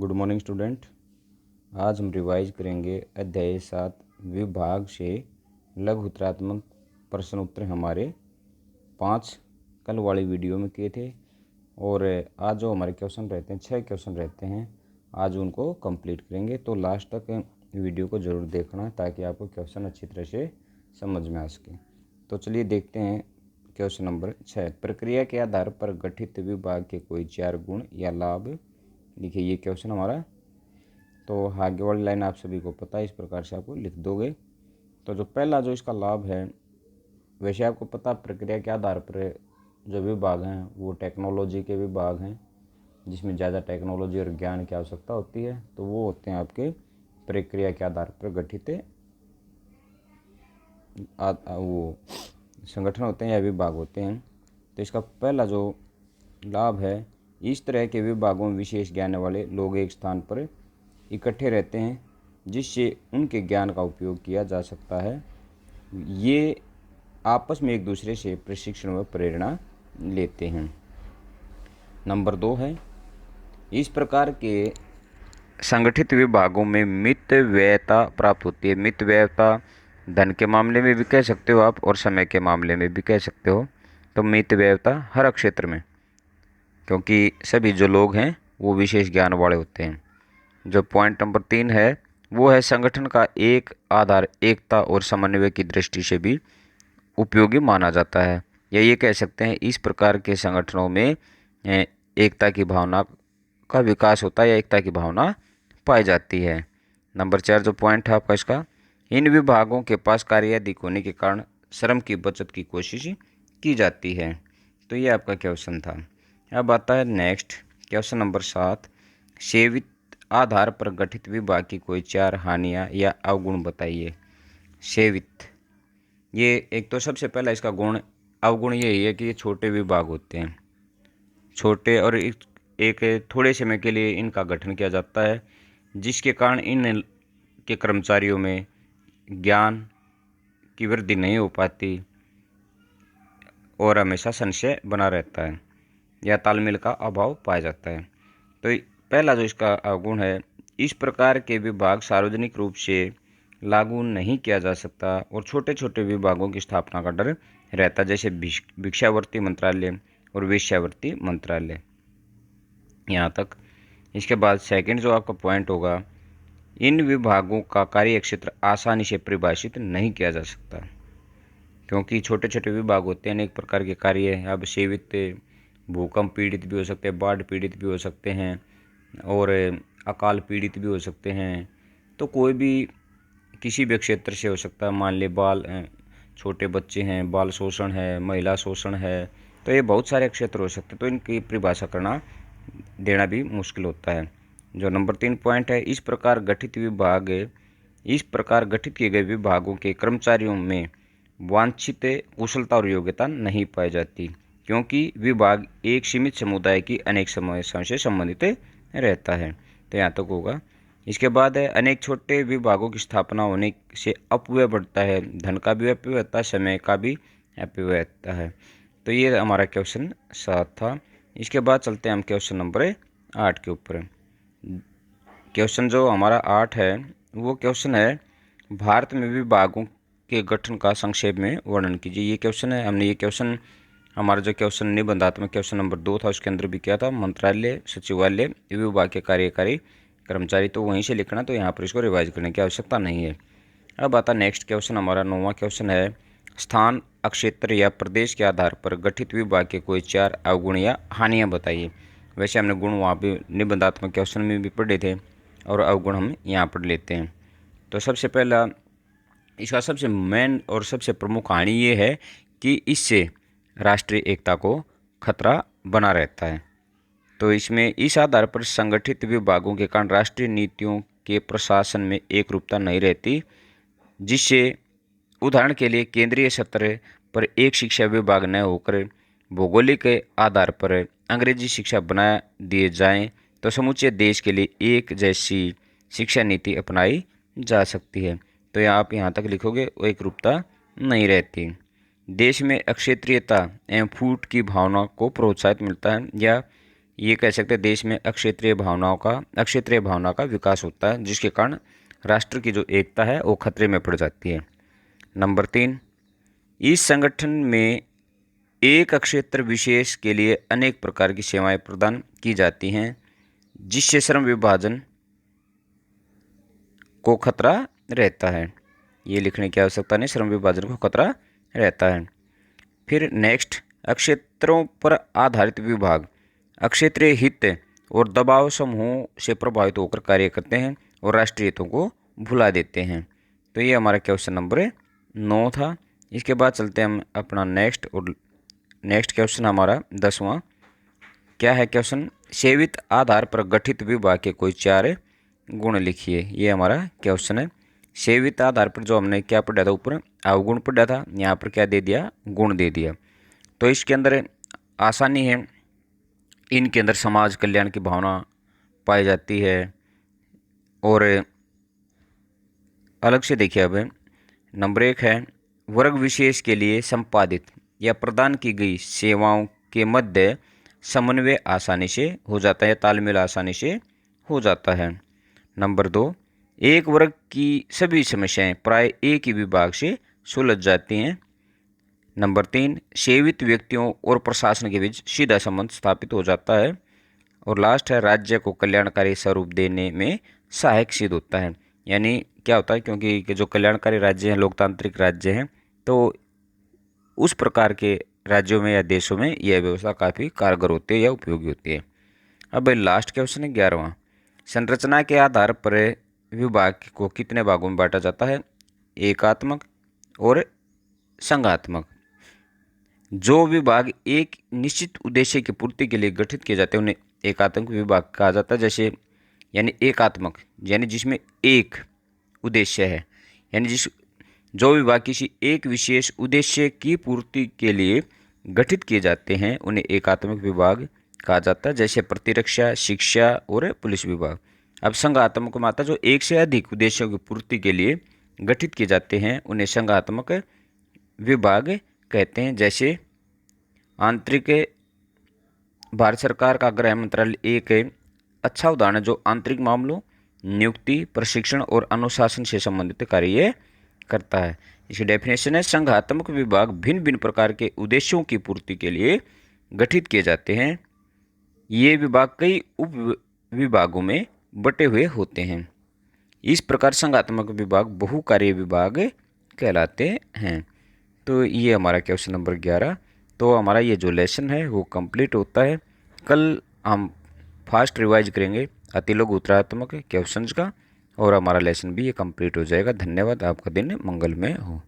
Good morning student. आज हम revise करेंगे अध्याय 7 विभाग से लघु उत्तरात्मक प्रश्न उत्तर हमारे 5 कल वाली वीडियो में किए थे। और आज जो हमारे क्वेश्चन रहते हैं 6 क्वेश्चन रहते हैं, आज उनको कंप्लीट करेंगे। तो लास्ट तक वीडियो को ज़रूर देखना ताकि आपको क्वेश्चन अच्छी तरह से समझ में आ सके। तो चलिए देखते हैं क्वेश्चन नंबर 6। प्रक्रिया के आधार पर गठित विभाग के कोई 4 गुण या लाभ लिखिए। ये क्वेश्चन हमारा, तो आगे वाली लाइन आप सभी को पता है, इस प्रकार से आपको लिख दोगे। तो जो पहला जो इसका लाभ है, वैसे आपको पता प्रक्रिया के आधार पर जो विभाग हैं वो टेक्नोलॉजी के विभाग हैं, जिसमें ज़्यादा टेक्नोलॉजी और ज्ञान की आवश्यकता होती है। तो वो होते हैं आपके प्रक्रिया के आधार पर गठित वो संगठन होते हैं या विभाग होते हैं। तो इसका पहला जो लाभ है, इस तरह के विभागों में विशेष ज्ञान वाले लोग एक स्थान पर इकट्ठे रहते हैं जिससे उनके ज्ञान का उपयोग किया जा सकता है। ये आपस में एक दूसरे से प्रशिक्षण व प्रेरणा लेते हैं। नंबर 2 है, इस प्रकार के संगठित विभागों में मितव्ययता प्राप्त होती है। मितव्ययता धन के मामले में भी कह सकते हो आप और समय के मामले में भी कह सकते हो। तो मितव्ययता हर क्षेत्र में, क्योंकि सभी जो लोग हैं वो विशेष ज्ञान वाले होते हैं। जो पॉइंट नंबर 3 है वो है संगठन का एक आधार एकता और समन्वय की दृष्टि से भी उपयोगी माना जाता है। या ये कह सकते हैं इस प्रकार के संगठनों में एकता की भावना का विकास होता है या एकता की भावना पाई जाती है। नंबर 4 जो पॉइंट है आपका इसका, इन विभागों के पास कार्य अधिक होने के कारण श्रम की बचत की कोशिश की जाती है। तो ये आपका क्वेश्चन था। अब आता है नेक्स्ट क्वेश्चन नंबर 7। सेवित आधार पर गठित विभाग की कोई 4 हानियां या अवगुण बताइए। सेवित, ये एक तो सबसे पहला इसका गुण अवगुण यही है कि ये छोटे विभाग होते हैं, छोटे, और एक थोड़े समय के लिए इनका गठन किया जाता है, जिसके कारण इन के कर्मचारियों में ज्ञान की वृद्धि नहीं हो पाती और हमेशा संशय बना रहता है या तालमेल का अभाव पाया जाता है। तो पहला जो इसका अवगुण है, इस प्रकार के विभाग सार्वजनिक रूप से लागू नहीं किया जा सकता और छोटे छोटे विभागों की स्थापना का डर रहता, जैसे भिक्षावृत्ति मंत्रालय और वेश्यावृत्ति मंत्रालय। यहाँ तक। इसके बाद सेकंड जो आपका पॉइंट होगा, इन विभागों का कार्य क्षेत्र आसानी से परिभाषित नहीं किया जा सकता, क्योंकि छोटे छोटे विभाग होते हैं, अनेक प्रकार के कार्य हैं। अब सेवित भूकंप पीड़ित भी हो सकते हैं, बाढ़ पीड़ित भी हो सकते हैं और अकाल पीड़ित भी हो सकते हैं। तो कोई भी किसी भी क्षेत्र से हो सकता है। मान ले छोटे बच्चे हैं, बाल शोषण है, महिला शोषण है, तो ये बहुत सारे क्षेत्र हो सकते हैं। तो इनकी परिभाषा करना देना भी मुश्किल होता है। जो नंबर 3 पॉइंट है, इस प्रकार गठित किए गए विभागों के कर्मचारियों में वांछित कुशलता और योग्यता नहीं पाई जाती, क्योंकि विभाग एक सीमित समुदाय की अनेक समस्याओं से संबंधित रहता है। तो यहाँ तक होगा। इसके बाद है, अनेक छोटे विभागों की स्थापना होने से अपव्यय बढ़ता है, धन का भी अपव्यय होता है, समय का भी अपव्यय होता है। तो ये हमारा क्वेश्चन 7 था। इसके बाद चलते हैं हम क्वेश्चन नंबर 8 के ऊपर। क्वेश्चन जो हमारा 8 है वो क्वेश्चन है, भारत में विभागों के गठन का संक्षेप में वर्णन कीजिए। ये क्वेश्चन है। हमने ये क्वेश्चन हमारा जो क्वेश्चन निबंधात्मक क्वेश्चन नंबर 2 था उसके अंदर भी किया था। मंत्रालय, सचिवालय, विभाग के कार्यकारी कर्मचारी, तो वहीं से लिखना, तो यहाँ पर इसको रिवाइज करने की आवश्यकता नहीं है। अब आता नेक्स्ट क्वेश्चन, हमारा 9वां क्वेश्चन है, स्थान, क्षेत्र या प्रदेश के आधार पर गठित विभाग के कोई 4 अवगुण या हानियाँ बताइए। वैसे हमने गुण वहाँ पे निबंधात्मक क्वेश्चन में भी पढ़े थे और अवगुण हम यहाँ पढ़ लेते हैं। तो सबसे पहला इसका सबसे मेन और सबसे प्रमुख हानि ये है कि इससे राष्ट्रीय एकता को खतरा बना रहता है। तो इसमें इस आधार पर संगठित विभागों के कारण राष्ट्रीय नीतियों के प्रशासन में एक रूपता नहीं रहती, जिससे उदाहरण के लिए केंद्रीय सत्र पर एक शिक्षा विभाग न होकर भौगोलिक आधार पर अंग्रेजी शिक्षा बना दिए जाएं, तो समूचे देश के लिए एक जैसी शिक्षा नीति अपनाई जा सकती है। तो आप यहाँ तक लिखोगे, एक रूपता नहीं रहती। देश में अक्षेत्रीयता एवं फूट की भावना को प्रोत्साहित मिलता है, या ये कह सकते हैं देश में अक्षेत्रीय भावना का विकास होता है, जिसके कारण राष्ट्र की जो एकता है वो खतरे में पड़ जाती है। नंबर 3, इस संगठन में एक क्षेत्र विशेष के लिए अनेक प्रकार की सेवाएं प्रदान की जाती हैं, जिससे श्रम विभाजन को खतरा रहता है। ये लिखने की आवश्यकता नहीं, श्रम विभाजन को खतरा रहता है। फिर नेक्स्ट, अक्षेत्रों पर आधारित विभाग अक्षेत्रीय हित और दबाव समूहों से प्रभावित होकर कार्य करते हैं और राष्ट्रीय हितों को भुला देते हैं। तो ये हमारा क्वेश्चन नंबर 9 था। इसके बाद चलते हैं हम अपना नेक्स्ट क्वेश्चन हमारा 10वां। क्या है क्वेश्चन? सेवित आधार पर गठित विभाग के कोई 4 गुण लिखिए। ये हमारा क्वेश्चन है। सेवित आधार पर जो हमने क्या पढ़ा था, ऊपर अवगुण पढ़ा था, यहाँ पर क्या दे दिया? गुण दे दिया। तो इसके अंदर आसानी है, इनके अंदर समाज कल्याण की भावना पाई जाती है। और अलग से देखिए, अब नंबर 1 है वर्ग विशेष के लिए संपादित या प्रदान की गई सेवाओं के मध्य समन्वय आसानी से हो जाता है या तालमेल आसानी से हो जाता है। नंबर 2, एक वर्ग की सभी समस्याएं प्राय एक ही विभाग से सुलझ जाती हैं। नंबर 3, सेवित व्यक्तियों और प्रशासन के बीच सीधा संबंध स्थापित हो जाता है। और लास्ट है राज्य को कल्याणकारी स्वरूप देने में सहायक सिद्ध होता है। यानी क्या होता है, क्योंकि जो कल्याणकारी राज्य हैं, लोकतांत्रिक राज्य हैं, तो उस प्रकार के राज्यों में या देशों में यह व्यवस्था काफ़ी कारगर होती है या उपयोगी होती है। अब लास्ट क्वेश्चन है 11वां। संरचना के आधार पर विभाग को कितने भागों में बांटा जाता है? एकात्मक और संघात्मक। जो विभाग एक निश्चित उद्देश्य की पूर्ति के लिए गठित किए जाते हैं उन्हें एकात्मक विभाग कहा जाता है। जैसे यानी एकात्मक यानी जिसमें एक उद्देश्य है, यानी जो विभाग किसी एक विशेष उद्देश्य की पूर्ति के लिए गठित किए जाते हैं उन्हें एकात्मक विभाग कहा जाता है। जैसे प्रतिरक्षा, शिक्षा और पुलिस विभाग। अब संघात्मक में आता है जो एक से अधिक उद्देश्यों की पूर्ति के लिए गठित किए जाते हैं उन्हें संघात्मक विभाग कहते हैं। जैसे आंतरिक, भारत सरकार का गृह मंत्रालय एक अच्छा उदाहरण है जो आंतरिक मामलों, नियुक्ति, प्रशिक्षण और अनुशासन से संबंधित कार्य करता है। इसकी डेफिनेशन है संघात्मक विभाग भिन्न भिन्न प्रकार के उद्देश्यों की पूर्ति के लिए गठित किए जाते हैं। ये विभाग कई उप विभागों में बटे हुए होते हैं। इस प्रकार संघात्मक विभाग बहुकार्य विभाग कहलाते हैं। तो ये हमारा क्वेश्चन नंबर 11। तो हमारा ये जो लेसन है वो कंप्लीट होता है। कल हम फास्ट रिवाइज करेंगे अतिलघु उत्तरात्मक क्वेश्चंस का और हमारा लेसन भी ये कंप्लीट हो जाएगा। धन्यवाद। आपका दिन मंगलमय हो।